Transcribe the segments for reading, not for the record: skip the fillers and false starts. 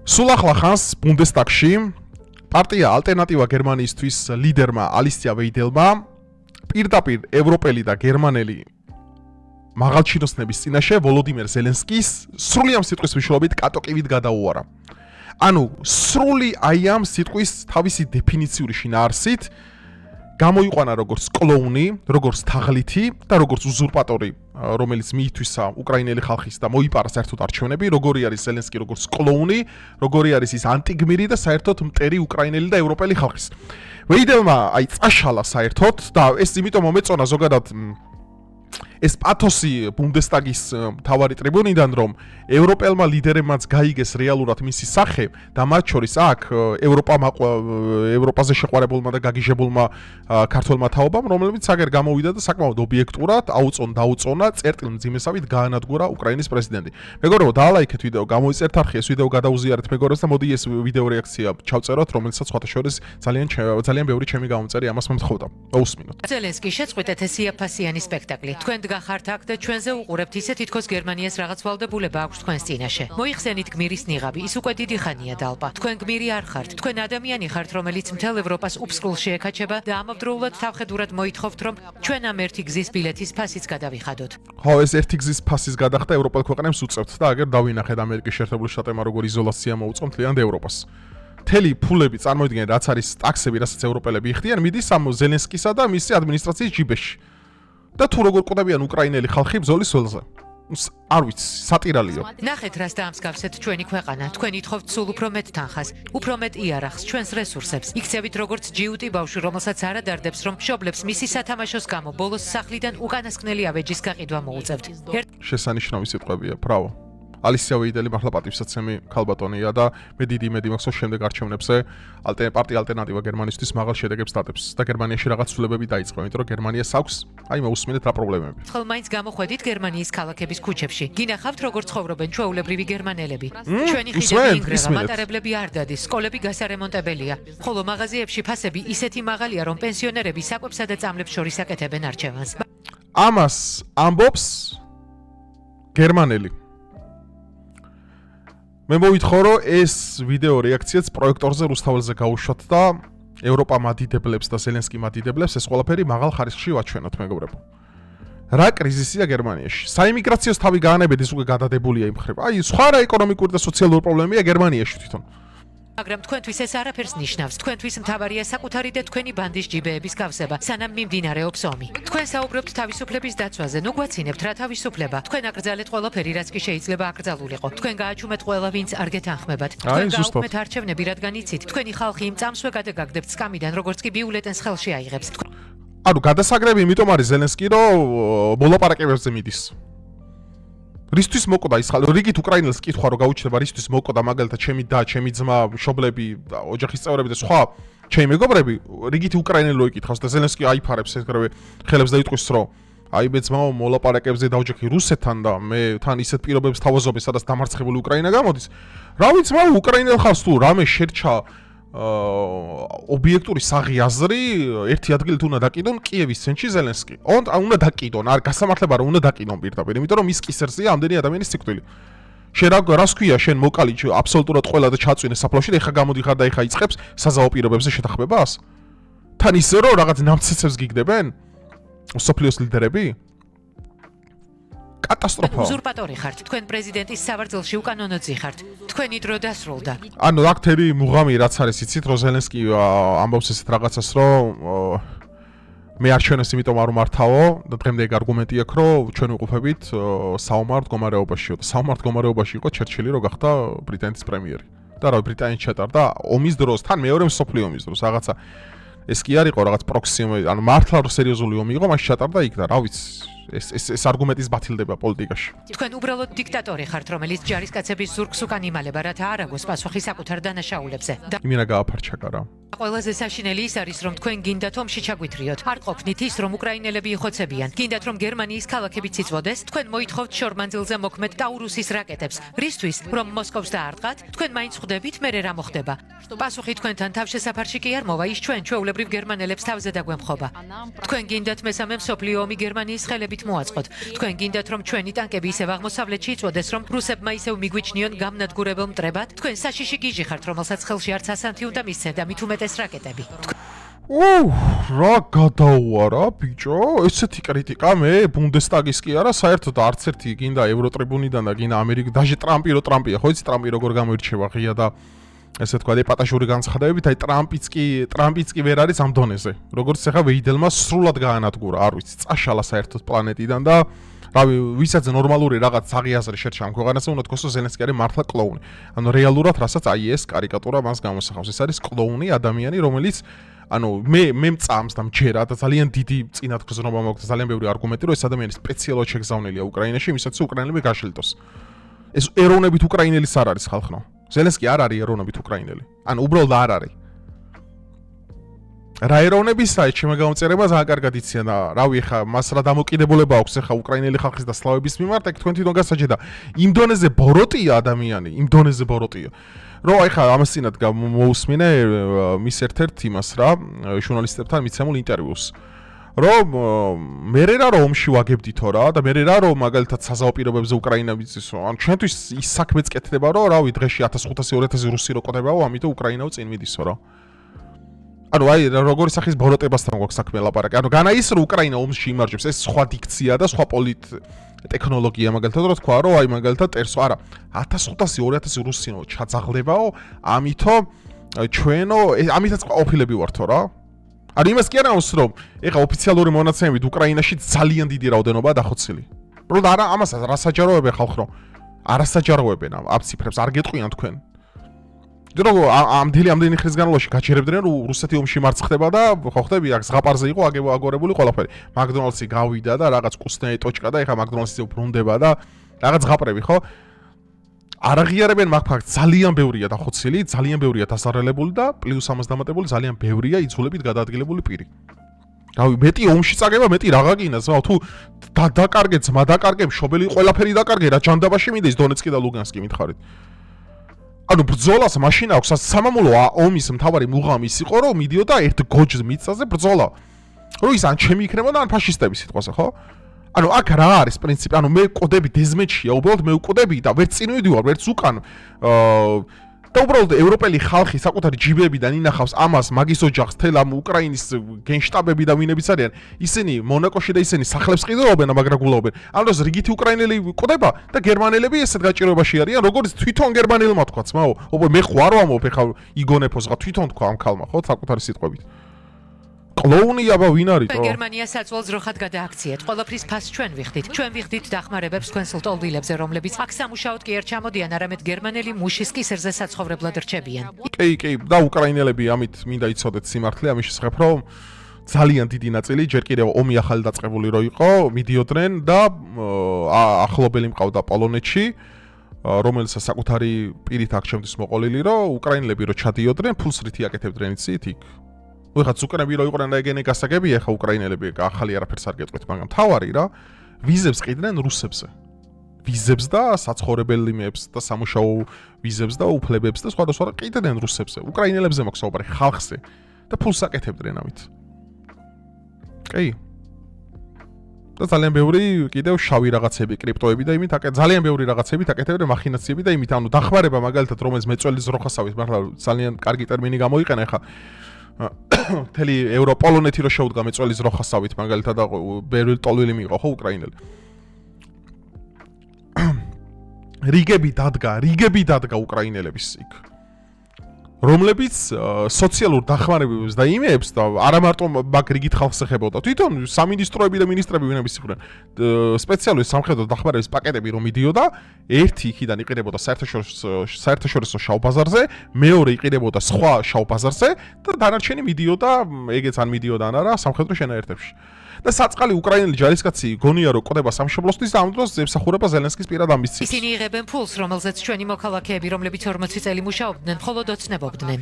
სულ ახლა ხანს ბუნდესტაგში პარტია ალტერნატივა გერმანიისთვის ლიდერმა ალისია ვეიდელმა პირდაპირ ევროპელი და გერმანელი მაღალჩინოსნების წინაშე ვოლოდიმერ ზელენსკის სრული ამ სიტყვის მნიშვნელობით კატოკივით გადაუარა. ანუ სრული აი ამ სიტყვის თავისი დეფინიციური შინაარსით გამოიყვანა როგორც კლოუნი, როგორც თაღლითი და როგორც უზურპატორი, რომელიც მიითვისა უკრაინელი ხალხის და მოიპარა საერთოდ არჩევნები, როგორი არის ზელენსკი როგორც კლოუნი, როგორი არის ის ანტიგმირი და საერთოდ მტერი უკრაინელი და ევროპელი ხალხის. ვეიდელმა აი წაშალა საერთოდ და ეს იმიტომ მომეწონა ზოგადად ეს პათოსი ბუნდესტაგის მთავარი ტრიბუნიდან, რომ ევროპელმა ლიდერებმაც გაიგეს რეალურად მისი სახე და მათ შორის აქ ევროპაზე შეყვარებულმა და გაგიჟებულმა ქართველმა თაობამ, რომლებიც აგერ გამოვიდა და საკმაოდ ობიექტურად დაუწონა წერტილ მძიმესავით გაანადგურა უკრაინის პრეზიდენტი. მეგობრებო, დაალაიქეთ ვიდეო, გამოიწერთ არხი, ეს ვიდეო გადაუზიარეთ მეგობრებს და მოდი ეს ვიდეო რეაქცია ჩავწეროთ, რომელსაც სხვათა შორის ძალიან ბევრი ჩემი გამომწერი ამას მომთხოვდა. მოусმინოთ. ზელენსკი შეწყვიტეთ სიაფასიანი სპექტაკლი. თქვენ დგახართ აქ და ჩვენზე უყურებთ ისე თითქოს გერმანიას რაღაც ვალდებულება აქვს თქვენს წინაშე. მოიხსენით გმირის ნიღაბი, ის უკვე დიდი ხანია დალპა. თქვენ გმირი არ ხართ, თქვენ ადამიანი ხართ, რომელიც მთელ ევროპას უფსკულში ეკაჩება და ამავდროულად თავხედურად მოითხოვთ, რომ ჩვენ ამ ერთი გზის ბილეთის ფასიც გადავიხადოთ. ხო, ეს ერთი გზის ფასის გადახდა ევროპელ ქვეყნებს უწევთ და აგერ დავინახეთ ამერიკის შეერთებული შტატებმა როგორ იზოლაცია მოუწო მთლიანად ევროპას. მთელი ფულები წარმოიდგინეთ, რაც არის ტაქსები, რასაც ევროპელები იხდიან, მიდის ამ ზელენსკისა და მისი ადმინისტრაციის ჯიბეში. და თუ როგორ ყვდებიან უკრაინელი ხალხი ბრძოლის ველზე. არ ვიცი, სატირალიო. ნახეთ, რას დაამსგავსეთ ჩვენი ქვეყანა. თქვენ ითხოვთ სულ უფრო მეტ თანხას, უფრო მეტ იარაღს, ჩვენს რესურსებს. იქცევით როგორც ჯიუტი ბავშვი, რომელსაც არ ადარდებს, რომ მშობლებს მისი სათამაშოს გამო ბოლოს სახლიდან უკანასკნელი ავეჯის გაყიდვა მოუწევთ. შესანიშნავი სიტყვებია, ბრავო. ალისია ვეიდელი მართლა პატივსაცემი ქალბატონია და მე დიდი იმედი მაქვს, რომ შემდეგ არჩევნებზე პარტია ალტერნატივა გერმანისთვის მაღალ შედეგებს დადებს და გერმანიაში რაღაც ცვლილებები დაიწყო, იმიტომ რომ გერმანიას აქვს აი მოусმინეთ რა პრობლემები. ხოლ მაინც გამოხვედით გერმანიის ქალაქების ქუჩებში. გინახავთ როგორ ცხოვრობენ ჩვეულებრივი გერმანელები. ჩვენი ხიდები ინგრევა, მატარებლები არ დადის, სკოლები გასარემონტებელია. ხოლო მაღაზიებში ფასები ისეთი მაღალია, რომ პენსიონერები საკვებსა და წამლებს შორის აკეთებენ არჩევანს. ამას ამბობს გერმანელი. მე მოვითხოვ, რომ ეს ვიდეო რეაქციაც პროექტორზე რუსთაველზე გაუშვათ და ევროპა მადიდებლებს და ზელენსკი მადიდებლებს ეს ყველაფერი მაღალ ხარისხში ვაჩვენოთ, მეგობრებო. რა კრიზისია გერმანიაში? საიმიგრაციოს თავი გაანებეთ, ეს უკვე გადადებულია იმ ხრება. აი, სხვა რა ეკონომიკური და სოციალური პრობლემებია გერმანიაში თვითონ. მაგრამ თქვენთვის ეს არაფერს ნიშნავს. თქვენთვის მთავარია საკუთარი და თქვენი ბანდის ჯიბეების გავსება, სანამ მიმდინარეობს ომი. თქვენ საუბრობთ თავისუფლების დაცვაზე, ნუ გვაცინებთ რა თავისუფლება. თქვენ აკრძალეთ ყველაფერი, რაც კი შეიძლება აკრძალულიყო. თქვენ გააჩუმეთ ყველა, ვინც არ გეთანხმებათ. თქვენ გააუქმეთ არჩევნები, რადგან იცით, თქვენი ხალხი იმ წამსვე გადაგაგდებთ სკამიდან, როგორც კი ბიულეტენს ხელში აიღებს. ანუ გადასაგრები იმიტომ არის ზელენსკი, რომ მოლაპარაკებებზე მიდის. რისთვის მოკვდა ის ხალხი? რიგით უკრაინელს კითხვა რომ გაუჩნდება რისთვის მოკვდა მაგალითად ჩემი და ჩემი ძმა, მშობლები, ოჯახის წევრები და სხვა ჩემი მეგობრები, რიგით უკრაინელი რო იკითხავს და ზელენსკი აიფარებს ეგრევე ხელებს და იტყვის რომ აი მე ძმაო მოლაპარაკებზე დავჯექი რუსეთთან და მე თან ისეთ პირობებს თავაზობენ, სადაც დამარცხებული უკრაინა გამოდის. რავი ძმაო, უკრაინელ ხალხს თუ რამე შერჩა ობიექტური საღი აზრი ერთი ადგილით უნდა დაკიდონ კიევის ცენტრში ზელენსკი. უნდა დაკიდონ, არ გასამართლება რომ უნდა დაკიდონ პირდაპირ, იმიტომ რომ მის კისერზეა ამდენი ადამიანის სიკვდილი. შენ რას ქვია, შენ მოკალი აბსოლუტურად ყველა და ჩაწვინე საფლავში და ეხა გამოდიხარ და ეხა იწყებს საზაო პირობებზე შეთანხმებას? თან ისე რომ რაღაც ნამცეცებს გიგდებენ? სოფლიოს ლიდერები? კატასტროფა. უზურპატორი ხართ. თქვენ პრეზიდენტის სავარძელში უკანონოძი ხართ. თქვენი დრო დასრულდა. ანუ აქ თერი მუღამი რაც არის, იცით, რომ ზელენსკი ამბობს ესეთ რაღაცას, რომ მე არ ჩვენეს იმიტომ არ უმართავო და დღემდე ეგ არგუმენტი აქვს, რომ ჩვენ ვიყოფებით საომარ მდგომარეობაშიო და საომარ მდგომარეობაში იყო ჩერჩილი, რომ გახდა ბრიტანეთის პრემიერი. და რა ბრიტანეთში ჩატარდა ომის დროს, თან მეორე მსოფლიო ომის დროს რაღაცა ეს კი არ იყო რაღაც პროქსი, ანუ მართლა სერიოზული ომი იყო, მაშინ ჩატარდა იქ და რა ვიცი ეს არგუმენტის ბათილდება პოლიტიკაში. თქვენ უბრალოდ დიქტატორი ხართ, რომელიც ჯარისკაცების ზურგს უკან იმალება, რათა არ აგოს პასუხი საკუთარ დანაშაულებებზე. იმინა გააფარჩა რა. ყველაზე საშინელი ის არის, რომ თქვენ გინდათ ომში ჩაგვითრიოთ. არ ყოფნით ის, რომ უკრაინელები იხოცებიან. გინდათ, რომ გერმანიის ქალაქები ციცვოდეს. თქვენ მოითხოვთ შორმანძილზე მოქმედ ტაურუსის რაკეტებს. რისთვის? რომ მოსკოვს დაარტყათ? თქვენ მაინც ხვდებით, მერე რა მოხდება? პასუხი თქვენთან თავშესაფარში კი არ მოვა, ის ჩვენ ჩვეულებრივ გერმანელებს თავზე დაგვემხობა. თქვენ გინდათ მესამე მსოფლიო ომი გერმანიის ხელებით ტანკებით მოაწყოთ. თქვენ გინდათ რომ ჩვენი ტანკები ისევ აღმოსავლეთში იწვოდეს, რომ რუსებმა ისევ მიგვიჩნიონ გამნადგურებელ მტრებად? თქვენ საშიში გიჟი ხართ, რომელსაც ხელში არც ასანთი უნდა მისცენ და მით უმეტეს რაკეტები. რა გადაუარა ბიჭო, ესეთი კრიტიკა მე ბუნდესტაგის კი არა, საერთოდ არც ერთი გინდა ევროტრიბუნიდან და გინდა ამერიკა, დაჟე ტრამპია, ხო იცი ტრამპი როგორ გამოირჩევა ღია და ესე თქვა ეპატაშური განცხადებებით, აი ტრამპიც კი ვერ არის ამ დონეზე. როგორც ახლა ვეიდელმა სრულად გაანადგურა, არ ვიცი, წაშალა საერთოდ პლანეტიდან და რავი, ვისაც ნორმალური რაღაც აღიაზრი შერჩა ამ ქვეყანაზე, უნდა თქოს, რომ ზელენსკი არის მართლა კლოუნი. ანუ რეალურად რასაც აი ეს კარიკატურა მას გამოსახავს. ეს არის კლოუნი ადამიანი, რომელიც ანუ მე მწამს და მჯერა და ძალიან დიდი წინათგრძნობა მაქვს, ძალიან ბევრი არგუმენტი, რომ ეს ადამიანი სპეციალურად შეგზავნილია უკრაინაში, იმისაც უკრაინელები გაშლიტოს. ეს ეროვნებით უკრაინელის არ არის ხალხნო. ზელენსკი არ არის ეროვნებით უკრაინელი. ანუ უბრალოდ არ არის. რა ეროვნებისა, ჩემმა გამომწერებას აკარგად იციან და რავი ხა მას რა დამოკიდებულება აქვს ხა უკრაინელი ხალხის და სლავების მიმართ, ეგ თქვენ თვითონ გასაჯედა. იმ დონეზე ბოროტია ადამიანი, იმ დონეზე ბოროტია. რო აი ხა ამას წინათ მოусმინე მის ერთ-ერთ იმას რა, ჟურნალისტებთან მიცემულ ინტერვიუს. რომ მე რა ომში ვაგებდითო რა და მე რა რომ მაგალითად საზავო პირობებზე უკრაინა ვიცისო. ან ჩვენთვის ის საქმეც კეთდება რომ რავი დღეში 1500-2000 რუსი რო ყდებაო, ამიტომ უკრაინაო წინ მიდისო რა. ანუ აი როგორი სახის ბოროტებასთან გვაქვს საქმე ლაპარაკი. ანუ განა ის რომ უკრაინა ომში იმარჯვებს, ეს სხვა დიქცია და სხვა ტექნოლოგია მაგალითად რო თქვა რომ აი მაგალითად ტერსო არა 1500-2000 რუსინო ჩაძაღლებაო, ამიტომ ჩვენო ამითაც ყოფილები ვართო რა. ანუ იმას კი არა უსრო, ეხა ოფიციალური მონაცემებით უკრაინაში ძალიან დიდი რაოდენობაა დახოცილი. უბრალოდ არა ამას რასაჯაროებენ ხალხო. არასაჯაროებენ ამ ციფრებს, არ გეტყვიან თქვენ. დრო ამდენი ხნის განმავლობაში გაჩერებდნენ რომ რუსეთი ომში მარცხდება და ხო ხდები აქ ზღაპარზე იყო აგორებული ყველაფერი. მაკდონალდსი გავიდა და რაღაც კუსნეი ტოჩკა და ეხა მაკდონალდსი უბრუნდება და რაღაც ზღაპრები ხო? არ აღიარებენ მაგ ფაქტს, ძალიან ბევრია დახოცილი, ძალიან ბევრია დასარელებული და პლუს ამას დამატებული ძალიან ბევრია იძულებით გადაადგილებული პირი. რავი, მეტი ომში წაგება, მეტი რაღა გინდა, ზაო, თუ დაკარგე, ძმა დაკარგე, მშობელი ყველაფერი დაკარგე, რა ჯანდაბაში მინდა ის დონეცკი და ლუგანსკი მითხარით. ანუ ბრძოლას მაშინ აქვს სამამულო ომის მთავარი მუღამი ის იყო, რომ მიდიოდა ერთ გოჯს მიწაზე ბრძოლა. რომ ის ან ჩემი იქნებოდა, ან ფაშისტები სიტყვაზე, ხო? ანუ აქ რა არის პრინციპი? ანუ მე ვკოდები დეზმეჩია, უბრალოდ მე ვკოდები და ვერც წინ ვიდივარ, ვერც უკან. და უბრალოდ ევროპელი ხალხი საკუთარი ჯიბებიდან ინახავს ამას, მაგის ოჯახს, თელ ამ უკრაინის გენშტაბები და ვინებიც არიან, ისინი მონაკოში და ისინი სახლებს ყიდულობენ, მაგრაგულობენ. ამ დროს რიგითი უკრაინელი ყდება და გერმანელები ესეთ გაჭიროებაში არიან, როგორც თვითონ გერმანელმა თქვა, ძმაო. მე ხო არ ვამბობ, ეხლა იგონეფოს რა თვითონ თქვა ამ ქალმა, ხო, საკუთარი სიტყვებით. კლოუნი აბა ვინ არის? გერმანია საწოლს როხად გადააქციეთ. ყველაფრის ფასს ჩვენ ვიხდით. ჩვენ ვიხდით დახმარებებს თქვენს ლტოლვილებზე, რომლებიც აქ სამუშაოდ კი არ ჩამოდიან, არამედ გერმანელი მუშის კისერზე საცხოვრებლად რჩებიან. კი, და უკრაინელები ამით მინდა იცოდეთ სიმართლე ამის შესახებ, რომ ძალიან დიდი ნაწილი ჯერ კიდევ ომი ახალი დაწყებული რო იყო, მიდიოდნენ და ახლობელი მყავდა პოლონეთში, რომელიც საკუთარი პირით აქ ჩემთვის მოყოლილი, რომ უკრაინელები რო ჩადიოდნენ, ფულს რითი აკეთებდნენ იცით იქ. ვიღაც უკრაინები რო იყვნენ და ეგენი გასაგები, ახლა უკრაინელები ახალი არაფერს არ გეტყვით, მაგრამ თავარი რა, ვიზებს ყიდნენ რუსებზე. ვიზებს და საცხოვრებელ იმებს და სამუშაო ვიზებს და უფლებებს და სხვადასხვა ყიდნენ რუსებზე. უკრაინელებზე მაქვს საუბარი ხალხზე და ფულს აკეთებდნენ ამით. კი. და ძალიან ბევრი კიდევ შავი რაღაცები, კრიპტოები და იმით ძალიან ბევრი რაღაცები აკეთებდნენ მახინაციები და იმით, ანუ დახმარება მაგალითად რომელიც მეწველის როხასავით, მართლა ძალიან კარგი ტერმინი გამოიყენა ახლა მთელი ევროპოლონეთი რო შეუდგა მეწველის როხასავით მაგალითად და ბევრი ტოლვილი მიიღო ხო უკრაინელი. რიგები დადგა უკრაინელების იქ. რომლებიც სოციალურ დახმარებებს და იმეებს და არა მარტო მაგ რიგით ხალხს ეხებოდა. თვითონ სამინისტროები და მინისტრები ვინების იყვნენ. სპეციალური სამხედრო დახმარების პაკეტები რომ მიდიოდა, ერთი იქიდან იყიდებოდა საერთაშორისო შავ ბაზარზე, მეორე იყიდებოდა სხვა შავ ბაზარზე და დანარჩენი მიდიოდა, ეგეც ან მიდიოდა ან არა, სამხედრო შენაერთებში. და საწყალი უკრაინელი ჯარისკაცი გონია რომ ყდება სამშობლოსთვის და ამ დროს ემსახურება ზელენსკის პირად ამბიციებს. ისინი იღებენ ფულს, რომელზეც ჩვენი მოქალაქეები, რომლებიც 40 წელი მუშაობდნენ, მხოლოდ ოცნებობდნენ.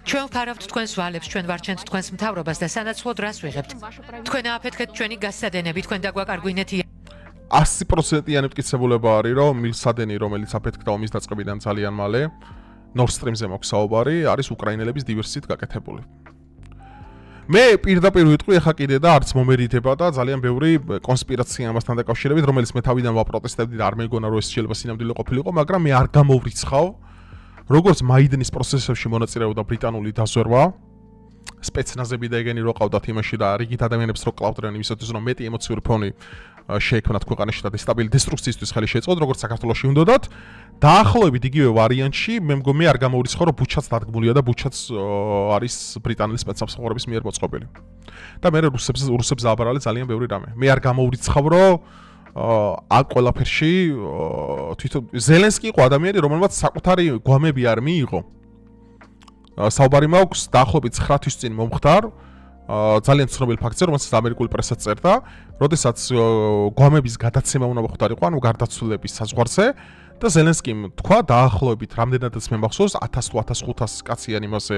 ჩვენ ვფარავთ თქვენს ვალებს, ჩვენ ვარჩენთ თქვენს მთავრობას და სანაცვლოდ რას ვიღებთ? თქვენ ააფეთქეთ ჩვენი გასადენები, თქვენ დაგვაკარგვინეთ 100%-იანი მტკიცებულება არის, რომ მილსადენი, რომელიც აფეთქდა ომის დაწყებიდან ძალიან მალე, Nord Stream-ზე მოხსაუბარი, არის უკრაინელების დივერსიით გაკეთებული. მე პირდაპირ ვიტყვი ახლა კიდე და არც მომერიდება და ძალიან ბევრი კონსპირაცია ამასთან დაკავშირებით, რომელიც მე თავიდან ვაპროტესტებდი და არ მეგონა რომ ეს შეიძლება სინამდვილე ყოფილიყო, მაგრამ მე არ გამოვრიცხავ, როგორც მაიდნის პროცესებში მონაწილეობდა ბრიტანული დაზვერვა, სპეცნაზები და ეგენი რო ყავდათ იმაში და რიგით ადამიანებს რო კლავდნენ იმისათვის რომ მეტი ემოციური ფონი შეექმნათ ქვეყანაში და დესტაბილი დესტრუქციისთვის ხელი შეეწყოთ, როგორც საქართველოში უნდათ. დაახლოებით იგივე ვარიანტში მე არ გამოვრიცხავ, რომ ბუჩაც დადგმულია და ბუჩაც არის ბრიტანელი სპეცსამსახურების მიერ მოწყობილი. და მე რუსებს ააბარალე ძალიან ბევრი რამე. მე არ გამოვრიცხავ, რომ აქ ყველაფერში თვითონ ზელენსკი იყო ადამიანი, რომელმაც საკუთარი გვამები არ მიიღო. საუბარი მაქვს დაახლოებით 9 თვის წინ მომხდარ ძალიან ცნობილ ფაქტზე, რომელსაც ამერიკული პრესაც წერდა, როდესაც გვამების გადაცემა უნდა მოხდარიყო, ანუ გარდაცვლილების საზღვარზე და ზელენსკიმ თქვა დაახლოებით რამდენადაც მე მახსოვს 1000 თუ 1500 კაციან იმაზე,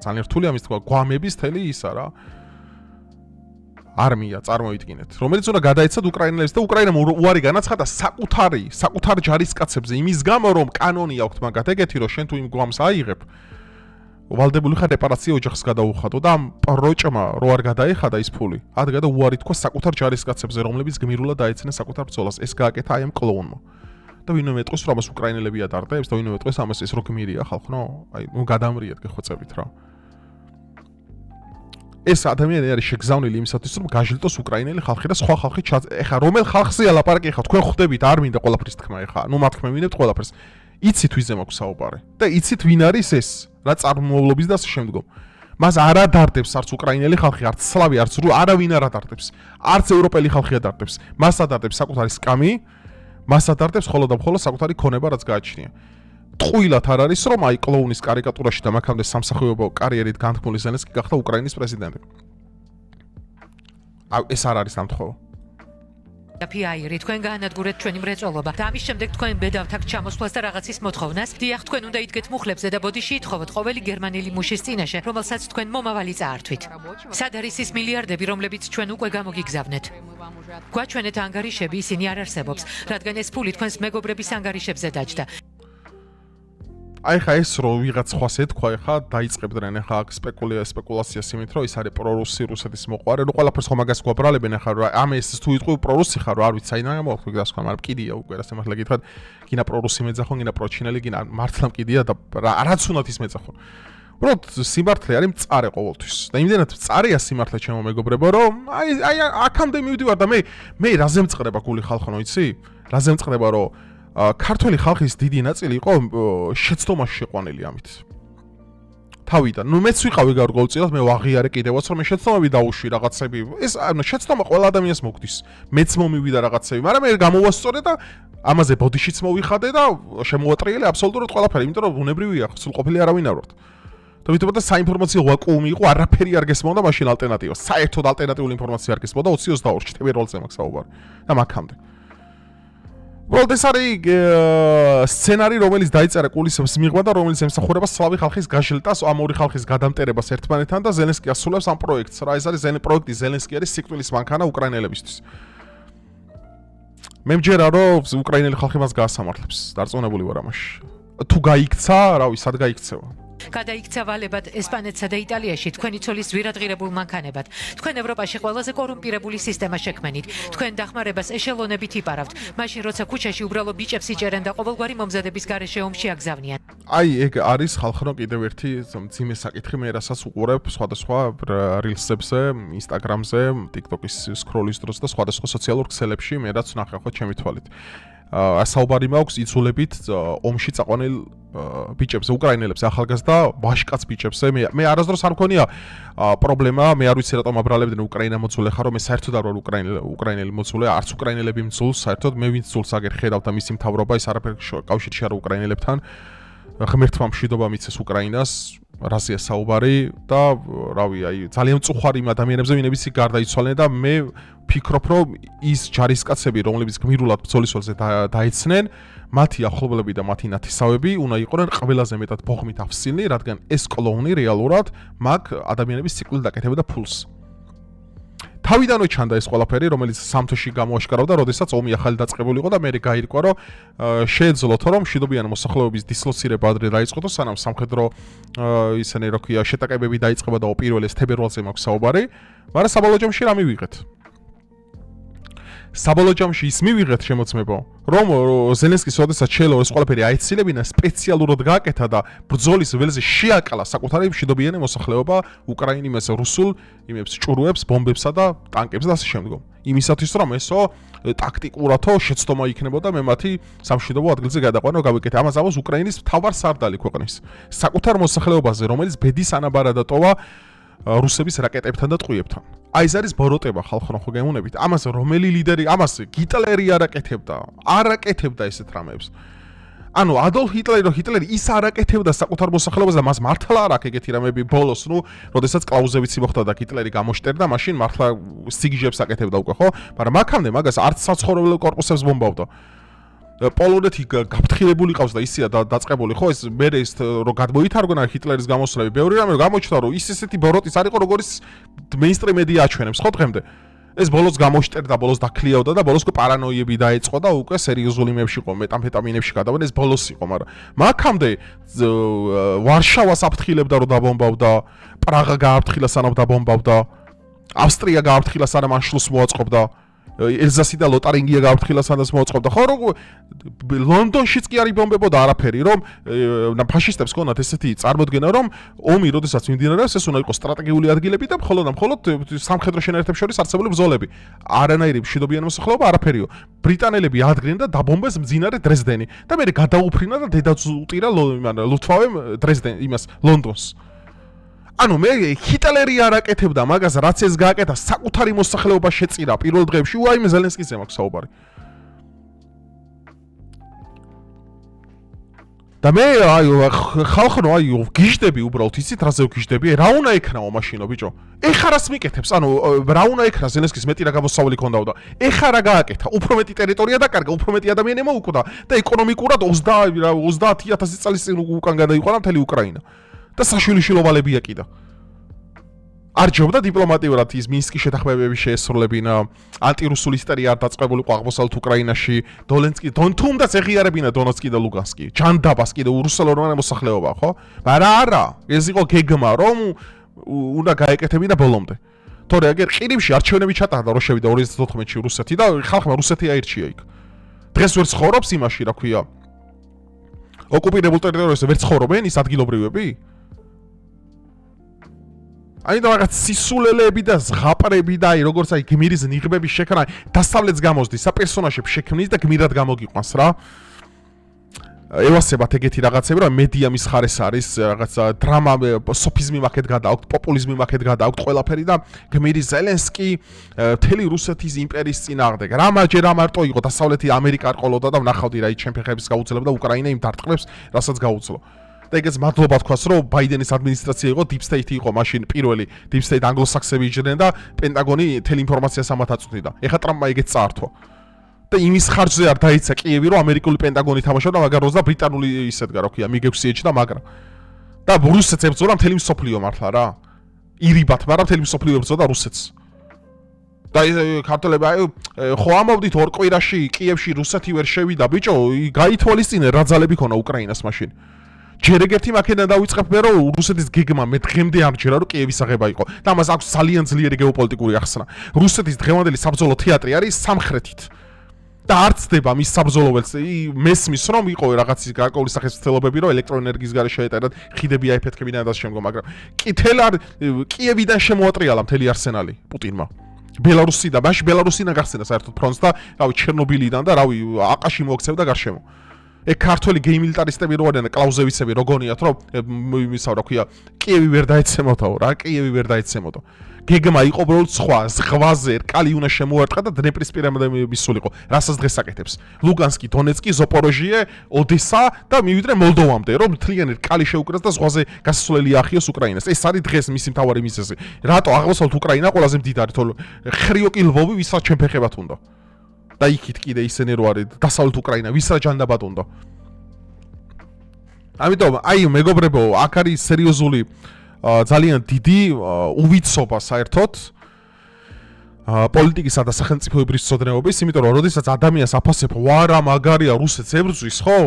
ძალიან რთული ამის თქვა, გვამების თელი ისა რა. არმია წარმოიდგინეთ, რომელიც უნდა გადაეცათ უკრაინელებს და უკრაინამ უარი განაცხადა საკუთარ ჯარისკაცებზე იმის გამო, რომ კანონი აქვს მაგათ ეგეთი, რომ შენ თუ იმ გვამს აიღებ ვალდებული ხარ რეპარაცია ოჯახს გადაუხადო და ამ პროჭმა რო არ გადაეხადა ის ფული, ადგა და უარი თქვა საკუთარ ჯარისკაცებზე, რომლებიც გმირულად დაეცნენ საკუთარ ბრძოლას. ეს გააკეთა აი ამ კლოუნმა. და ვინმე მეტყვის, რომ ამას უკრაინელები ატარდებს და ვინმე მეტყვის ამას ეს რო გმირია ხალხო, აი ნუ გადამრიეთ გეხვეწებით რა. ეს ადამიანი არის შეგზავნილი იმისათვის, რომ გაჟილტოს უკრაინელი ხალხი და სხვა ხალხი ეხა რომელ ხალხზეა ლაპარაკი ეხა თქვენ ხვდებით არ მინდა ყველაფრის თქმა ეხა, ნუ მათქმევინებთ ყველაფერს. იცით ვიზე მაქვს საუბარი და იცით ვინ არის ეს რა წარმომავლობის და შემდგომ. მას არ ადარდებს არც უკრაინელი ხალხი, არც სლავი, არც არავინ არ ადარდებს. არც ევროპელი ხალხი ადარდებს. მას ადარდებს საკუთარი სკამი, მას ადარდებს ხოლო და მხოლოდ საკუთარი ქონება, რაც გააჩნია. ტყუილად არ არის, რომ აი კლოუნის კარიკატურაში და მაქამდე სამსახიობო კარიერით განთქმული ზელენსკი გახდა უკრაინის პრეზიდენტი. ეს არ არის ამთხოვა. ფიაირი თქვენ გაანადგურეთ ჩვენი მრეწველობა და ამის შემდეგ თქვენ ბედავთ აქ ჩამოსვლას და რაღაცის მოთხოვნას. დიახ, თქვენ უნდა იდგეთ მუხლებზე და ბოდიში ითხოვოთ ყოველი გერმანელი მუშის წინაშე, რომელსაც თქვენ მომავალი წაართვით. სად არის ის მილიარდები, რომლებიც ჩვენ უკვე გამოგიგზავნეთ? გვაჩვენეთ ანგარიშები, ისინი არ არსებობს, რადგან ეს ფული თქვენს მეგობრების ანგარიშებზე დაჯდა. აი ხა ეს რო ვიღაც ხვას ეთქვა, ხა დაიწყებდნენ ხა აქ სპეკულაციას იმით, რომ ის არის პრორუსი რუსეთის მოყვარე, ნუ ყველაფერს ხომ მაგას გვაბრალებენ ხა რომ ამ ეს თუ იტყვი პრორუსი ხარ, რომ არ ვიცი საიდან გამოხდა გასქვა, მაგრამ კიდია უკვე რა სიმართლე გითხრათ, გინა პრორუსი მეძახონ, გინა პროჩინელი, გინა მართლა კიდია და რაც უნდათ ის მეძახონ. უბრალოდ სიმართლე არის მწარე ყოველთვის. და იმდენად მწარეა სიმართლე ჩემო მეგობრებო, რომ აი აქამდე მივდივარ და მე რაზე მწყდება გული ხალხო, იცი? რაზე მწყდება რომ ქართველი ხალხის დიდი ნაწილი იყო შეცდომაში შეყვანილი ამით. თავიდან, ნუ მეც ვიყავი გარკვეულწილად, მე ვაღიარე კიდევაც რომ მე შეცდომები დავუშვი რაღაცები. ეს შეცდომა ყველა ადამიანს მოგდის. მეც მომივიდა რაღაცები, მაგრამ მე გამოვასწორე და ამაზე ბოდიშიც მოვიხადე და შემოვატრიელე აბსოლუტურად ყველაფერი, იმიტომ რომ ბუნებრივია, სრულყოფილი არავინ არ ვართ. თუმცა საინფორმაციო ვაკუუმი იყო, არაფერი არ გესმოდა მაშინ ალტერნატივა. საერთოდ ალტერნატიული ინფორმაცია არ გესმოდა 2022-ში ტებერვალზე მაქვს საუბარი და მაგამდე. უბრალოდ ეს არის სცენარი, რომელიც დაიწერა კულისებს მიღმა და რომელიც ემსახურება სლავი ხალხის გაჟილტას, ამ ორი ხალხის გადამტერებას ერთმანეთთან და ზელენსკი ასრულებს ამ პროექტს. რა ეს არის პროექტი ზელენსკი არის სიკვდილის მანქანა უკრაინელებისთვის. მე მჯერა რომ უკრაინელი ხალხი მას გაასამართლებს. დარწმუნებული ვარ ამაში. თუ გაიქცა, რავი, სად გაიქცევა. გადაიქცა ვალებად ესპანეთსა და იტალიაში თქვენი ცოლის ზვირადღირებულ მანქანებად. თქვენ ევროპაში ყველაზე კორუმპირებული სისტემა შექმნით. თქვენ დახმარებას ეშელონებით იპარავთ. მაშინ როცა ქუჩაში უბრალო ბიჭებს იჭერენ და ყოველგვარი მომზადების გარეშე ომში აგზავნიან. აი ეგ არის ხალხო კიდევ ერთი მძიმე საკითხი, მე რასაც უყურებ სხვადასხვა რილსებზე, ინსტაგრამზე, TikTok-ის სკროლის დროს და სხვადასხვა სოციალურ ქსელებში მე რაც ნახე ხო ჩემი თვალით. საუბარი მაქვს იცულებით ომში წაყვანილ ბიჭებზე, უკრაინელებზე, ახალგაზრდა ვაშკაც ბიჭებზე. მე არასდროს არ მქონია პრობლემა, მე არ ვიცი რატომ აბრალებდნენ უკრაინა მოძულე ხარო, მე საერთოდ არ ვარ უკრაინელი მოძულე, არც უკრაინელები მძულს, საერთოდ მე ვინც მძულს აგერ ხედავ და მისი მთავრობა ის არაფერ კავშირში არ უკრაინელებთან. ღმერთმა მშვიდობა მიცეს უკრაინას, რაზეა საუბარი და რავი, აი ძალიან მწუხარი იმ ადამიანებზე, ვინებიც გარდაიცვალნენ და მე ფიქრობ, რომ ის ჯარისკაცები, რომლებიც გმირულად ბრძოლის დაეცნენ, მათი ახლობლები და მათი ნათესავები უნდა იყვნენ ყველაზე მეტად ბოღმით აფსილნი, რადგან ეს კლოუნი რეალურად მაგ ადამიანების ციკლს დაკეთებდა ფულს. თავიდანვე ჩანდა ეს ყველაფერი, რომელიც სამთოში გამოაშკარავდა, როდესაც ომი ახალი დაწყებული იყო და მე გაირკვა, რომ შეეძლოთ, რომ მშვიდობიანი მოსახლეობის დისლოცირება ადრე დაიწყო და სანამ სამხედრო ისინი რა ქვია, შეტაკებები დაიწყება და პირველ თებერვალზე მაქვს საუბარი, მაგრამ საბოლოო ჯამში რა მივიღეთ? საბოლოო ჯამში ის მივიღეთ შემოწმებო, რომ ზელენსკის როდესაც შეელო ეს ყველაფერი აეცილებინა, სპეციალურად გააკეთა და ბრძოლის ველზე შეაკლა საკუთარი მშვიდობიანი მოსახლეობა უკრაინის რუსულ იმებს, ჭურვებს, ბომბებსა და ტანკებს და ასე შემდგომ. იმისათვის რომ ესო ტაქტიკურათო შეცდომა იქნებოდა მე მათი სამშვიდობო ადგილზე გადაყვანო გავიკეთე. ამას ამას უკრაინის მთავარ სარდალი ქვეყნის საკუთარ მოსახლეობაზე, რომელიც ბედის ანაბარად დატოვა რუსების რაკეტებთან და ტყვიებთან. აი ეს არის ბოროტება ხალხო ხო გეუნებით. ამას რომელი ლიდერი, ამას ჰიტლერი არაკეთებდა ესეთ რამებს. ანუ ადოლფ ჰიტლერი ის არაკეთებდა საკუთარ მოსახლეობას და მას მართლა არ აქვს ეგეთი რამები ბოლოს, როდესაც კლაუზევიცი მოხდა და ჰიტლერი გამოშტერდა, მაშინ მართლა სიგიჟებს აკეთებდა უკვე, ხო? მაგრამ აქამდე მაგას არც საცხოვრებელ კორპუსებს ბომბავდა. პოლონეთი გაფრთხილებული ყავს და ისია დაწყებული, ხო? ეს მე ის რომ გადმოითარგმნა ჰიტლერის გამოსვლები, ბევრი რამე გამოჩნდა, რომ ის ესეთი ბოროტის არ იყო, როგორც მეინსტრიმ მედია აჩვენებს, ხო დღემდე? ეს ბოლოს გამოშტერდა, ბოლოს დაქლიავდა და ბოლოს პარანოიები დაეწყო და უკვე სერიოზული იმებში იყო, მეტამფეტამინებში გადავენ, ეს ბოლოს იყო, მაგრამ მაგამდე ვარშავას აფრთხილებდა რომ დაბომბავდა, პრაღა გააფრთხილა სანამ დაბომბავდა, ავსტრია გააფრთხილა სანამ ანშლუსს მოაწყობდა, ელზასი და ლოტარინგია გააფრთხილა სანამ მოაწყობდა, ხო რომ ლონდონშიც კი არ იბომბებოდა არაფერი, რომ ფაშისტებს ჰქონდათ ესეთი წარმოდგენა, რომ ომი როდესაც მიმდინარეობს, ეს უნდა იყოს სტრატეგიული ადგილები და მხოლოდ სამხედრო შენაერთებს შორის არსებული ბრძოლები. არანაირი მშვიდობიანი მოსახლეობა არაფერიო. ბრიტანელები ადგენენ და დაბომბეს მძინარე დრეზდენი და მე გადაუფრინა და დედაც უტირა ლუთვავემ დრეზდენ იმას ლონდონს. ანუ მე ჰიტლერი არაკეთებდა მაგას, რაც ეს გააკეთა, საკუთარი მოსახლეობა შეწირა პირველ დღეებში, უაიმე ზელენსკიზე მაქვს საუბარი. და მე ხალხო გიჟდები უბრალოდ იცით რაზე ვგიჟდები? რა უნდა ექნაო მაშინო ბიჭო? ეხა რას მიკეთებს? ანუ რა უნდა ექნა ზელენსკის მეტი რა გამოსავალი ქონდაო და ეხა რა გააკეთა? უფრო მეტი ტერიტორია დაკარგა, უფრო მეტი ადამიანი მოუკვდა და ეკონომიკურად 30,000 წლის წინ უკან გადაიყვანა მთელი უკრაინა. და საშვილიშვილობალებია კიდე. არ ჯობდა დიპლომატიურად ის მინსკის შეთანხმებები შეესრულებინა, ანტირუსული ისტერია არ დაწყებული ყო აღმოსავლეთ უკრაინაში, დოლენსკი, თუნდაც ეღიარებინა დონეცკი და ლუგანსკი. ჯანდაბას კიდე რუსულოვანი მოსახლეობა, ხო? მაგრამ არა, ეს იყო გეგმა, რომ უნდა გაეკეთებინა ბოლომდე. თორე აგერ ყირიმში არჩევნები ჩატარდა, რო შევიდა 2014-ში რუსეთი და ხალხმა რუსეთი აირჩია იქ. დღეს ვერ ცხოვრობს იმაში, რა ქვია. ოკუპირებულ ტერიტორიაზე ვერ ცხოვრობენ ის ადგილობრივები? აი და რაღაც სისულელეები და ზღაპრები და აი როგორც აი გმირის ნიღბების შექმნა დასავლეთს გამოსდის, საპერსონაჟებს შექმნის და გმირად გამოგიყვანს რა. ევასებათ ეგეთი რაღაცები, რომ მედია მის ხარეს არის, რაღაცა დრამა, სოფიზმი მაქეთ გადააქვთ, პოპულიზმი მაქეთ გადააქვთ ყველაფერი და გმირი ზელენსკი მთელი რუსეთის იმპერიის წინააღმდეგ. რამაჯერ ამარტო იყო დასავლეთი ამერიკა არ ყოლოდა და ვნახავდი რა ჩემ ფეხებს გაუძლებდა უკრაინა იმ დარტყმებს, რასაც გაუძლო. და ეგეც მადლობა თქვას, რომ ბაიდენის ადმინისტრაცია იყო, Deep State იყო მაშინ პირველი, Deep State ანგლოსაქსები იჯდნენ და პენტაგონი მთელი ინფორმაციას ამათ აწვდიდა. ეხა ტრამპმა ეგეც წაართვა. და იმის ხარჯზე არ დაიცა კიევი, რომ ამერიკული პენტაგონი თამაშობდა, მაგრამ როზა ბრიტანული ისედგა, რა ქვია, მიგექვსიეჩ და მაგრამ. და რუსეთს ებრძოდა მთელი მსოფლიო მართლა რა. ირიბათ, მაგრამ მთელი მსოფლიო ებრძოდა რუსეთს. და ქართველები აი ხო ამოვდით ორ კვირაში კიევში რუსეთი ვერ შევიდა, ბიჭო, გაითვალისწინე რა ძალები ქონა უკრაინას მაშინ. ჯერ ეგერთი მაქედან დავიწყებ მე რომ რუსეთის გეგმა მე დღემდე ამჯერა რომ კიევის აღება იყო და ამას აქვს ძალიან ძლიერი გეოპოლიტიკური ახსნა. რუსეთის დღევანდელი საბრძოლო თეატრი არის სამხრეთით. და არ ცდება მის საბრძოლო ველს მესმის რომ იყო რაღაცის გარკვეული სახის ცდილობები რომ ელექტროენერგიის გარეშე შეეტანათ ხიდები აიფეთქებინა და შემდგომ, მაგრამ კიევიდან შემოატრიალა მთელი არსენალი პუტინმა. ბელარუსიდან, მაშინ ბელარუსიდან გახსენა საერთოდ ფრონტს და რავი ჩერნობილიდან და რავი აყაში მოაქცევდა გარშემო. ეგ ქართველი გეიმილიტარისტები რო არიან, კლაუზევიცები რო გონიათ რომ იმისა რა ქვია, კიევი ვერ დაეცემოთაო რა, კიევი ვერ დაეცემოთო. გეგმა იყო უბრალოდ სხვა, ზღვაზე რკალი უნდა შემოარტყა და დნეპრისპირამდე მისულიყო. რასაც დღეს აკეთებს. ლუგანსკი, დონეცკი, ზოპოროჟიე, ოდესა და მივიდნენ მოლდოვამდე, რომ მთლიანი რკალი შეუკრას და ზღვაზე გასასვლელი აახიოს უკრაინას. ეს არის დღეს მისი მთავარი მიზეზი. რატო აღმოსავლეთ უკრაინა ყველაზე მდიდარი, თორე ხრიოკი ლვოვი ვისაც ჩემ ფეხებად უნდა. და იქით კიდე ისინი რო არის დასავლეთ უკრაინა, ვისაც ჯანდაბად უნდა. ამიტომ აი მეგობრებო, აქ არის სერიოზული ძალიან დიდი უვიცობა საერთოდ. პოლიტიკისა და სახელმწიფოებრივი ცოდნეობის, იმიტომ რომ როდესაც ადამიანს აფასებ, ვარა მაგარია რუსეთს ებრძვის, ხო?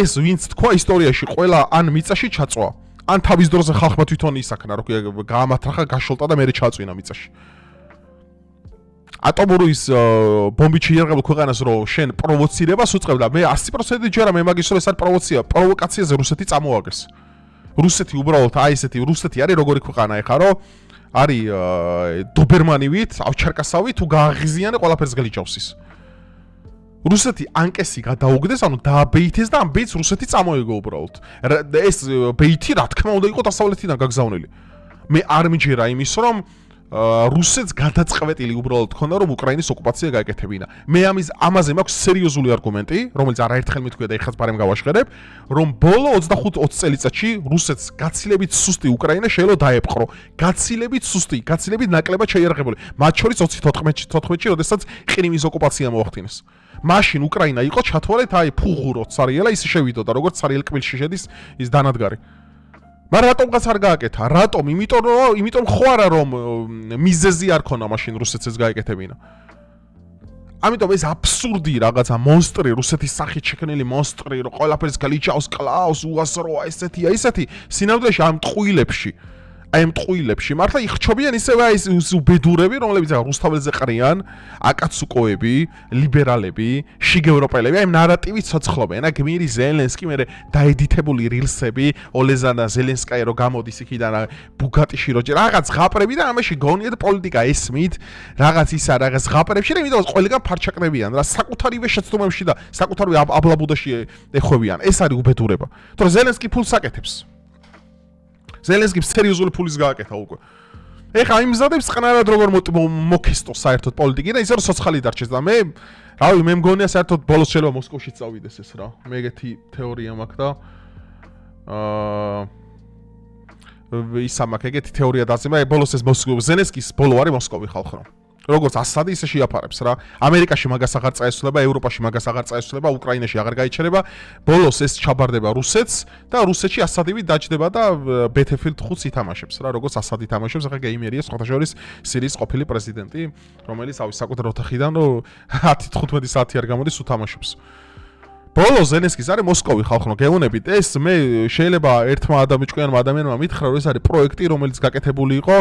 ეს ვინც თქვა ისტორიაში ყველა ან მიწაში ჩაწვა, ან თავის დროზე ხალხმა თვითონ ისაქნა, რომ გაამათრახა, გაშოლტა და მერე ჩაწვინა მიწაში. ატომური ის ბომბით შეიარაღებულ ქვეყანას რომ შენ პროვოცირებას უწყებდა, მე 100% ჯერა მე მაგის რომ ეს არის პროვოკაციაზე რუსეთი წამოაგეს. რუსეთი უბრალოდ აი ესეთი რუსეთი არის როგორი ქვეყანა ეხა რომ არის დობერმანივით, ავჩარკასავით თუ გააღიზიანე ყველაფერს გლიჯავს ის. რუსეთი ანკესი გადაუგდეს, ანუ დააბეითეს და ამ ბეითს რუსეთი წამოეგო უბრალოდ. ეს ბეითი რა თქმა უნდა იყო დასავლეთიდან გაგზავნილი. მე არ მიჯერა იმის რომ რუსეთს გადაწყვეტილი უბრალოდ ქონდა რომ უკრაინის ოკუპაცია გაეკეთებინა. მე ამაზე მაქვს სერიოზული არგუმენტი, რომელიც არაერთხელ მithქვია და ეხლაც პარემ გავაშხერებ, რომ ბოლო 25-20 წელიწადში რუსეთს გაცილებით სუსტი უკრაინა შეიძლება დაეპყრო. გაცილებით სუსტი, გაცილებით ნაკლებად შეიარაღებული. მათ შორის 2014-ში, როდესაც ყირიმის ოკუპაცია მოახდინეს. მაშინ უკრაინა იყო ჩათვალეთ აი ფუღუროთ სარიელა ის შევიდოდა, როგორც სარიელ კბილში შედის ის დანადგარი. მაგრამ რატომღაც არ გააკეთა? რატომ? იმიტომ ხო არა რომ მიზეზი არ ქონა მაშინ რუსეთს ეს გაეკეთებინა. ამიტომ ეს აბსურდი რაღაცა მონსტრი, რუსეთის სახით შექმნილი მონსტრი, რომ ყველაფერს გალიჩავს, კლავს, უასროა ესეთი, სინამდვილეში ამ ტყუილებში. აი ამ ტყუილებში მართლა იხჩობიან ისევ აი ეს უბედურები, რომლებიც რუსთაველზე ყრიან, აკაცუკოები, ლიბერალები, შიგევროპელები, აი ნარატივით ცოცხლობენ. აი გმირი ზელენსკი, მე დაედიტებული რილსები, ოლეზანა ზელენსკაია რო გამოდის იქიდან ბუგატიში რო რაღაც ღაპრები და ამაში გონიათ პოლიტიკა ესმით, რაღაც ისა რაღაც ღაპრებში და იმიტომ ყველგან ფარჩაკდებიან რა საკუთარივე შეცდომებში და საკუთარივე აბლაბუდაში ეხვევიან. ეს არის უბედურება. თორე ზელენსკი ფულს აკეთებს. ზელენსკი სერიოზული ფულის გააკეთა უკვე. ეხა იმზადებს ყნარად როგორ მოკესტოს საერთოდ პოლიტიკიდან, ისე რომ სოცხალი დარჩეს და მე მგონია საერთოდ ბოლოს შეიძლება მოსკოვში წავიდეს ეს რა. მე ეგეთი თეორია მაქვს და ისა მაქვს ეგეთი თეორია დაწება, ბოლოს ეს ზელენსკის ბოლო არის მოსკოვი ხალხო. როგორც ასადი ისე შეაფარებს რა. ამერიკაში მაგას აღარ წაესწრება, ევროპაში მაგას აღარ წაესწრება, უკრაინაში აღარ გაიჩერება. ბოლოს ეს ჩაბარდება რუსეთს და რუსეთში ასადივი დაჯდება და Battlefield 5-ს ითამაშებს რა, როგორც ასადი თამაშობს, ახლა გეიმერია სხვათა შორის სირიის ყოფილი პრეზიდენტი, რომელიც საკუთარ ოთახიდან 10-15 საათი არ გამოდის უთამაშობს. ბოლოს ზელენსკის არის მოსკოვი ხალხო, გეუნებით ეს მე შეიძლება ერთმა ადამიანმა მითხრა, რომ ეს არის პროექტი, რომელიც გაკეთებული იყო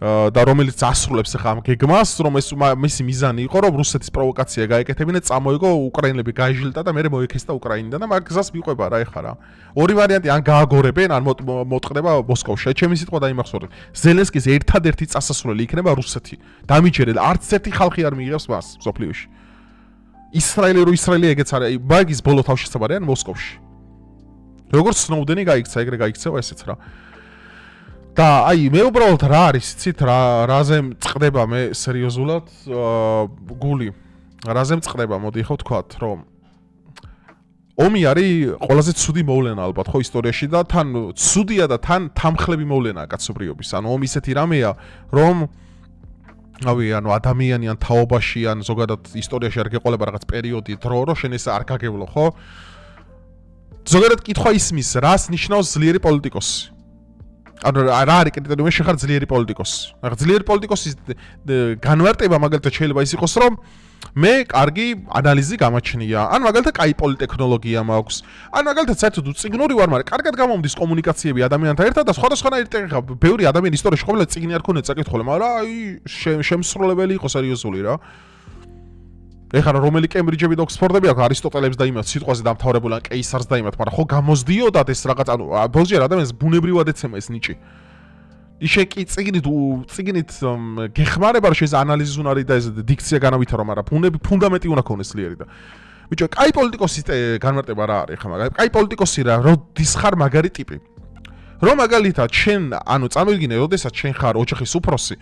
და რომელიც ასრულებს ახლა ამ გეგმას, რომ ეს მისი მიზანი იყო, რომ რუსეთის პროვოკაცია გაეკეთებინა, წამოიგო უკრაინელები გაიჟილდა და მერე მოიქესდა უკრაინიდან და მაგ გზას მიყვება რა ეხლა რა. ორი ვარიანტი, ან გააგორებენ, ან მოტყდება მოსკოვში. ჩემი სიტყვა დაიმახსოვრეთ. ზელენსკის ერთადერთი წასასვლელი იქნება რუსეთი. დამიჯერეთ, არც ერთი ხალხი არ მიიღებს მას სოფლიოში. ისრაელი ეგეც არის, მაგის ბოლო თავშესაფარი არის მოსკოვში. როგორც სნოუდენი გაიქცა, ეგრე გაიქცევა ესეც რა. და აი მე უბრალოდ რა არის იცით რაზე მწყდება მე სერიოზულად გული რაზე მწყდება მოდი ხო ვთქვათ რომ ომი არის ყველაზე ცუდი მოვლენა ალბათ ხო ისტორიაში და თან ცუდია და თან თამხლები მოვლენაა კაცობრიობის ანუ ომი ისეთი რამეა რომ ანუ ადამიანი ან თაობაში ან ზოგადად ისტორიაში არ გეყოლება რაღაც პერიოდი დრო რომ შენ ეს არ გაგევლო ხო ზოგადად კითხვა ისმის რას ნიშნავს ძლიერი პოლიტიკოსი ანუ რა არის კრიტერიუმი შეხარ ძლიერი პოლიტიკოსი. მაგრამ ძლიერი პოლიტიკოსის განმარტება მაგალითად შეიძლება ის იყოს, რომ მე კარგი ანალიზი გამაჩნია, ან მაგალითად კაი პოლიტექნოლოგია მაქვს, ან მაგალითად საერთოდ უციგნური ვარ, მაგრამ კარგად გამომდის კომუნიკაციები ადამიანთან ერთად და სხვადასხვანაირი ხა ბევრი ადამიანი ისტორიაში ყოველდღე ციგნი არ ქონია წაკითხული, მაგრამ აი შემსრულებელი იყო სერიოზული რა. ეხლა რომელი კემბრიჯები და ოქსფორდები აქვს არისტოტელებს და იმათ სიტყვაზე დამთავრებული ან კეისარს და იმათ, მაგრამ ხო გამოსდიოდათ ეს რაღაც ანუ ბოლჯერ ადამიანს ბუნებრივად ეცემა ეს ნიჭი. ისე კი წიგნით გეხმარება რომ შენ ანალიზი უნდა არის და ეს დიქცია განავითარო, მაგრამ ფუნდამენტი უნდა ქონდეს ძლიერი და ბიჭო, კაი პოლიტიკოსის განმარტება რა არის ხა მაგალითად? კაი პოლიტიკოსი რა, როდის ხარ მაგარი ტიპი. რომ მაგალითად შენ ანუ წამოვიგინე, როდესაც შენ ხარ ოჯახის უფროსი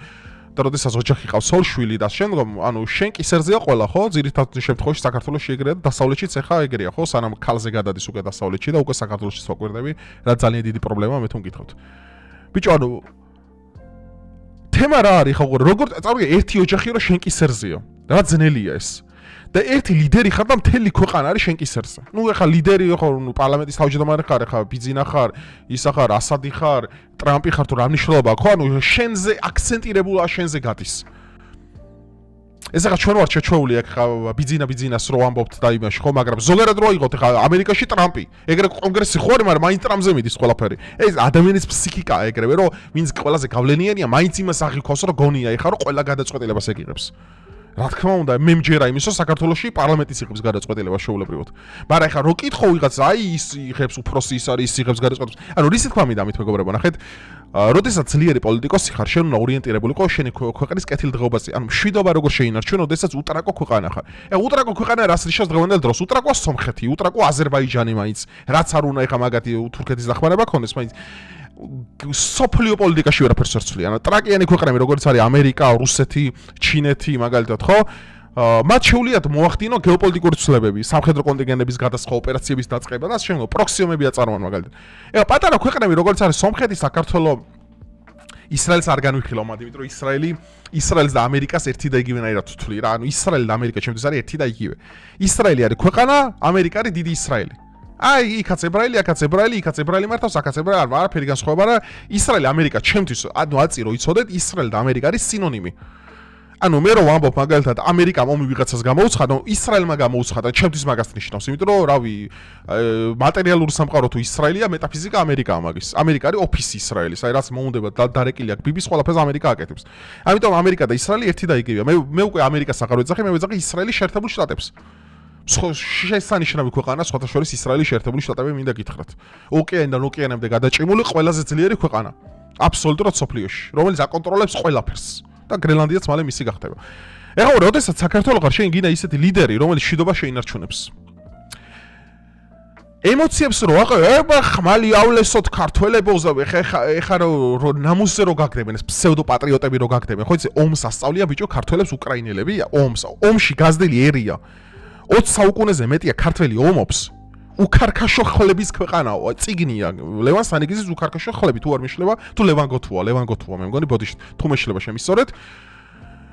და როდესაც ოჯახი ყავს სოლშვილი და შემდგომ ანუ შენ კისერზეა ყველა ხო ძირითად შემთხვევაში საქართველოში ეგრეა და დასავლეთშიც ახლა ეგრეა ხო სანამ ქალზე გადადის უკვე დასავლეთში და უკვე საქართველოშიც ვაკვირდები რა ძალიან დიდი პრობლემაა მე თვითონ გითხავთ ბიჭო ანუ თემა რა არის ხო როგორ წავიგე ერთი ოჯახი რომ შენ კისერზეა რა ძნელია ეს და ერთი ლიდერი ხარ და მთელი ქვეყანა არის შენ კისერზე. ნუ ეხა ლიდერი ხო პარლამენტის თავმჯდომარე ხარ, ეხა ბიძინა ხარ, ისა ხარ, ასადი ხარ, ტრამპი ხარ თუ რა მნიშვნელობა აქვს, ხო? ანუ შენზე აქცენტირებულა შენზე გადის. ეს ახლა ჩვენ ვართ შეჩვეული აქ ხა ბიძინას რო ამბობთ და იმაში ხო, მაგრამ ზოგადად რო აიღოთ ეხა ამერიკაში ტრამპი, ეგრე კონგრესი ხო არის, მაგრამ მაინც ტრამპზე მიდის ყველაფერი. ეს ადამიანის ფსიქიკაა ეგრევე, რომ ვინც ყველაზე გავლენიანია, მაინც იმას აღიქვას, რომ გონია ეხა რომ ყველა გადაწყვეტილებას ეგიღებს. რა თქმა უნდა, მე მჯერა იმის, რომ საქართველოში პარლამენტის იღებს გადაწყვეტილებას შეუულებრივად. მაგრამ ეხა რო კითხო ვიღაც, აი ის იღებს უფროსი ის არის, ის იღებს გადაწყვეტილებას. ანუ რისი თქმა მინდა ამით მეგობრებო, ნახეთ. როდესაც ძლიერი პოლიტიკოსი ხარ, შენ უნდა ორიენტირებულიყო შენი ქვეყნის კეთილდღეობაზე. ანუ მშვიდობა როგორ შეინარჩუნო, როდესაც უტრაკო ქვეყანა ხარ. უტრაკო ქვეყანა რას რიშავს დღევანდელ დროს? უტრაკოა სომხეთი, უტრაკო აზერბაიჯანი მაინც. რაც არ უნდა ეხა მაგათი თურქეთის დახმარება ქონდეს, მაინც სოფლიო პოლიტიკაში ვერაფერს არ ცვლიან. ტრაკიანი ქვეყნები როგორც არის ამერიკა, რუსეთი, ჩინეთი, მაგალითად, ხო? მათ შეუძლიათ მოახდინო გეოპოლიტიკური ცვლილებები, სამხედრო კონტინგენტების გადასხვა, ოპერაციების დაწყება და ასე შემდეგ, პროქსიომები აწარმოონ მაგალითად. ეხლა პატარა ქვეყნები როგორც არის სომხეთი, საქართველო, ისრაელს არ განვიხილავ მათ, იმიტომ რომ ისრაელს და ამერიკას ერთი და იგივენაირად ვთვლი რა. ანუ ისრაელი და ამერიკა ჩემთვის არის ერთი და იგივე. ისრაელი არის ქვეყანა, ამერიკა არის დიდი ისრაელი. აი, იქაც ებრაელი, აქაც ებრაელი, იქაც ებრაელი მართავს, აქაც ებრაელი, არაფერი განსხვავება რა. ისრაელი, ამერიკა ჩემთვის, ანუ აწირო იცოდეთ, ისრაელი და ამერიკა არის სინონიმი. ანუ მე რო ვამბობ მაგალითად ამერიკამ ომი ვიღაცას გამოუცხადა, ისრაელმა გამოუცხადა, ჩემთვის მაგას ნიშნავს, იმიტომ რომ რავი, მატერიალური სამყარო თუ ისრაელია, მეტაფიზიკა ამერიკაა მაგის. ამერიკა არის ოფისი ისრაელის, აი რაც მოუნდება დარეკილი აქვს ბიბის ყველაფერს ამერიკა აკეთებს. ამიტომ ამერიკა და ისრაელი ერთი და იგივეა. მე უკვე ამერიკას აღარ ვეძახი, მე ვეძახი ისრაელის შეერთებულ შტატებს. შესანიშნავი ქვეყანა, სხვათა შორის ისრაელის შეერთებული შტატები მინდა გითხრათ. ოკეანიდან ოკეანემდე გადაჭიმული ყველაზე ძლიერი ქვეყანა. აბსოლუტურად სოფლიოში, რომელიც აკონტროლებს ყველაფერს. და გრენლანდიაც მალე მისი გახდება. ეხლა როდესაც საქართველო ხარ, შენ გინდა ისეთი ლიდერი, რომელიც მშვიდობა შეინარჩუნებს. ემოციებს რო აყევ, ხმალიავლესოთ ქართველებოზე, ეხა რო ნამუსზე რო გაგდებენ, ეს ფსევდოპატრიოტები რო გაგდებენ, ხო იცი, ომს ასწავლია ბიჭო ქართველებს უკრაინელები, ომში გაზდილი ერია. 20 საუკუნეზე მეტია ქართველი ომობს. უკარქაშო ხლების ქვეყანაა, წიგნია, ლევან სანიგიზის უკარქაშო ხლები თუ არ მიშლება, თუ ლევან გოთუა, მე მგონი ბოდიში, თუ მეშლება შემისწორეთ.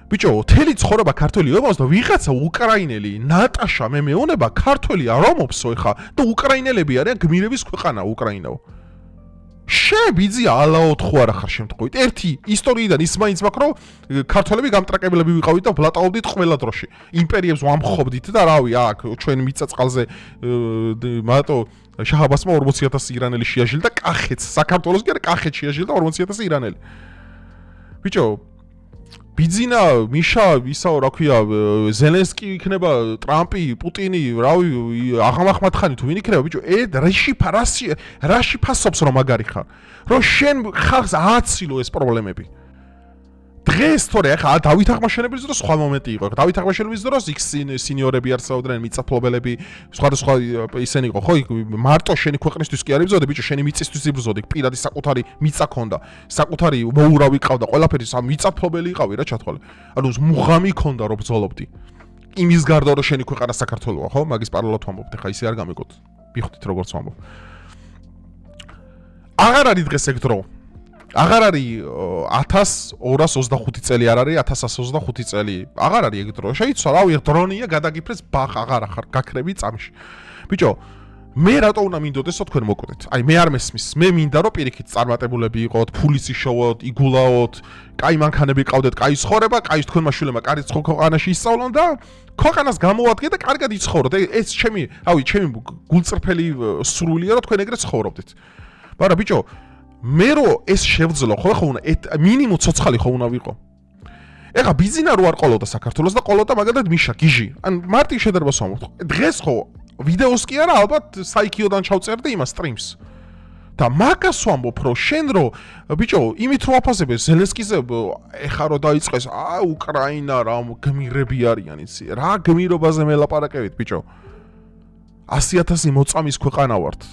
ბიჭო, თელი ცხოვრება ქართველი ომობს და ვიღაცა უკრაინელი, ნატაშა მე მეუნება ქართველი არ ომობსო ეხა და უკრაინელები არიან გმირების ქვეყანა უკრაინაო. შებიძია ალაოთ ხო არა ხარ შემთხვევით. ერთი ისტორიიდან ის მაინც მაქვს რომ ქართველები გამტრაკებლები ვიყავით და ვლატაობდით ყველა დროში. იმპერიებს ვამხობდით და რავი, აქ ჩვენ მიწაწყალზე მარტო შაჰაბასმა 40000 ირანელი შეაჟილა და კახეთს, საქართველოს კი არა კახეთს შეაჟილა და 40000 ირანელი. ბიჭო, ბიძინა, მიშა, ისაო რა ქვია, ზელენსკი იქნება, ტრამპი, პუტინი, რავი, აღამახმათხანი თუ ვინ იქნება, ბიჭო, რაში ფასობს რომ მაგარი ხარ? რომ შენ ხალხს ააცილო ეს პრობლემები. დღეს თორე ახლა დავით აღმაშენებლის დროს სხვა მომენტი იყო. დავით აღმაშენებლის დროს იქ სინიორები არსებობდნენ, მიწათმფლობელები, სხვადასხვა ისენი იყო, ხო? მარტო შენი ქვეყნისთვის კი არ იბრძოდი, ბიჭო, შენი მიწისთვის იბრძოდი, პირადი საკუთარი მიწა ქონდა, საკუთარი მოურავი ყავდა, ყველაფერი მიწათმფლობელი იყავი რა ჩათვალე. ანუ მუღამი ქონდა რომ ბრძოლობდი. იმის გარდა რომ შენი ქვეყანა საქართველოა, ხო? მაგის პარალელად ვამბობთ, ახლა ისე არ გამიგოთ. მიხვდით როგორც ვამბობ. აღარ არის დღეს ეგ დრო. აღარ არის 1225 წელი არ არის 1125 წელი. აღარ არის ეგ დრო. შეიცვალა, რავი, დრონია გადაგიფრეს ბახ აღარ ახარ გაქრები წამში. ბიჭო, მე რატო უნდა მინდოდესო თქვენ მოკვდეთ? აი მე არ მესმის. მე მინდა რომ პირიქით წარმატებულები იყოთ, ფულიც იშოვოთ, იგულაოთ, კაი მანქანები ყავდეთ, კაი ცხოვრება, კაი თქვენმა შვილებმა კარგი ქვეყანაში ისწავლონ და ქვეყანას გამოადგეთ და კარგად იცხოვროთ. ეს ჩემი გულწრფელი სრულია რომ თქვენ ეგრე ცხოვრობდეთ. მაგრამ ბიჭო, მე რო ეს შევძლო, ხო უნდა მინიმუმ ცოცხალი ხო უნდა ვიყო. ეხა ბიზინა რო არ ყოლოდა საქართველოს და ყოლოდა მაგალითად მიშა, გიჟი. ან მარტი შედარებას ვამბობ. დღეს ხო ვიდეოს კი არა, ალბათ საიქიოდან ჩავწერდი იმას სტრიმს. და მაგას ვამბობ, რომ შენ რო ბიჭო, იმით რო აფასებ ზელენსკიზე ეხა რო დაიწყეს, უკრაინა რა გმირები არიან იცი. რა გმირობაზე მელაპარაკებით, ბიჭო. 100,000 მოწამის ქვეყანა ვართ.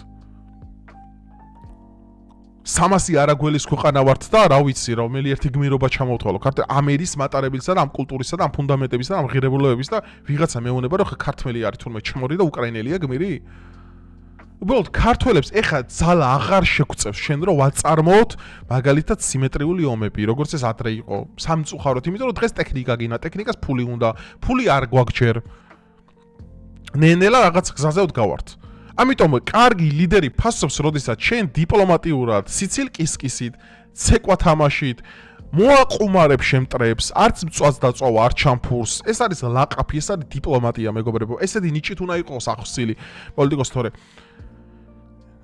300 არაგველის ქვეყანა ვართ და რა ვიცი, რომელი ერთი გმირობა ჩამოვთვალო. ამერის მატარებელისა და ამ კულტურისა და ამ ფუნდამენტებისა და ამ ღირებულებების და ვიღაცა მეუნება რომ ქართველი არის თურმე ჩმორი და უკრაინელია გმირი. უბრალოდ ქართველებს ეხა ძალა აღარ შეგვწევს შენ რომ ვაწარმოოთ მაგალითად სიმეტრიული ომები, როგორც ეს ადრე იყო, სამწუხაროდ, იმიტომ რომ დღეს ტექნიკა გინა, ტექნიკას ფული უნდა, ფული არ გვაგჯერ. ნენელა რაღაც გზაზე ვდგავართ. ამიტომ კარგი ლიდერი ფასობს, როდესაც შენ დიპლომატიურად, სიცილკისკისით, ცეკვა თამაშით მოაყუმარებ შემტრებს, არც მწვას დაწვა, არ ჩამფურს. ეს არის ლაყაფი, ეს არის დიპლომატია, მეგობრებო. ესეთი ნიჭით უნდა იყოს ახსილი პოლიტიკოს თორე.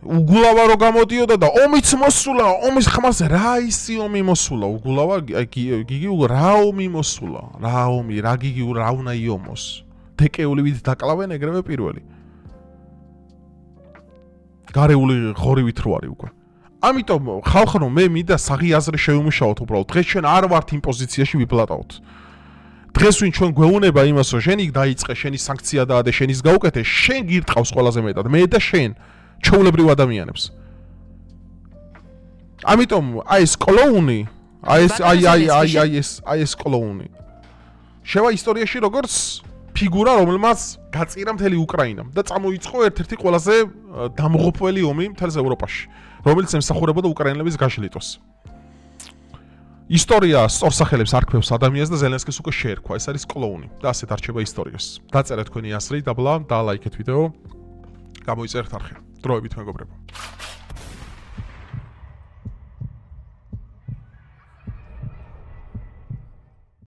უგულავა რო გამოდიოდა და ომიც მოსულა, ომის ხმას რა ისი ომი მოსულა, უგულავა გიგი რა ომი მოსულა, რა ომი, რა გიგი რა უნდა იომოს. დეკეულივით დაკლავენ ეგრევე პირველი. გარეული ღორივით რო არის უკვე. ამიტომ ხალხო მე მინდა საღი აზრი შევიმუშაოთ უბრალოდ. დღეს ჩვენ არ ვართ იმ პოზიციაში ვიპლატავთ. დღეს ვინ ჩვენ გვეუნება იმას, რომ შენ იქ დაიწყე, შენი სანქცია დაადე, შენის გაუკეთე, შენ გირტყავს ყველაზე მეტად, მე და შენ, ჩვეულებრივ ადამიანებს. ამიტომ აი ეს კლოუნი, აი ეს კლოუნი. შევა ისტორიაში როგორც ფიგურა, რომელმაც გაწირა მთელი უკრაინა და წამოიწყო ერთ-ერთი ყველაზე დამღუპველი ომი მთელს ევროპაში, რომელიც ემსახურებოდა უკრაინელების გაშლიტოს. ისტორია სწორსახელებს არქმევს ადამიანს და ზელენსკის უკვე შეერქვა, ეს არის კლოუნი და ასეთ არჩება ისტორიას. დაწერეთ თქვენი აზრი და ბლა და ლაიქეთ ვიდეო. გამოიწერეთ არხი. დროებით მეგობრებო.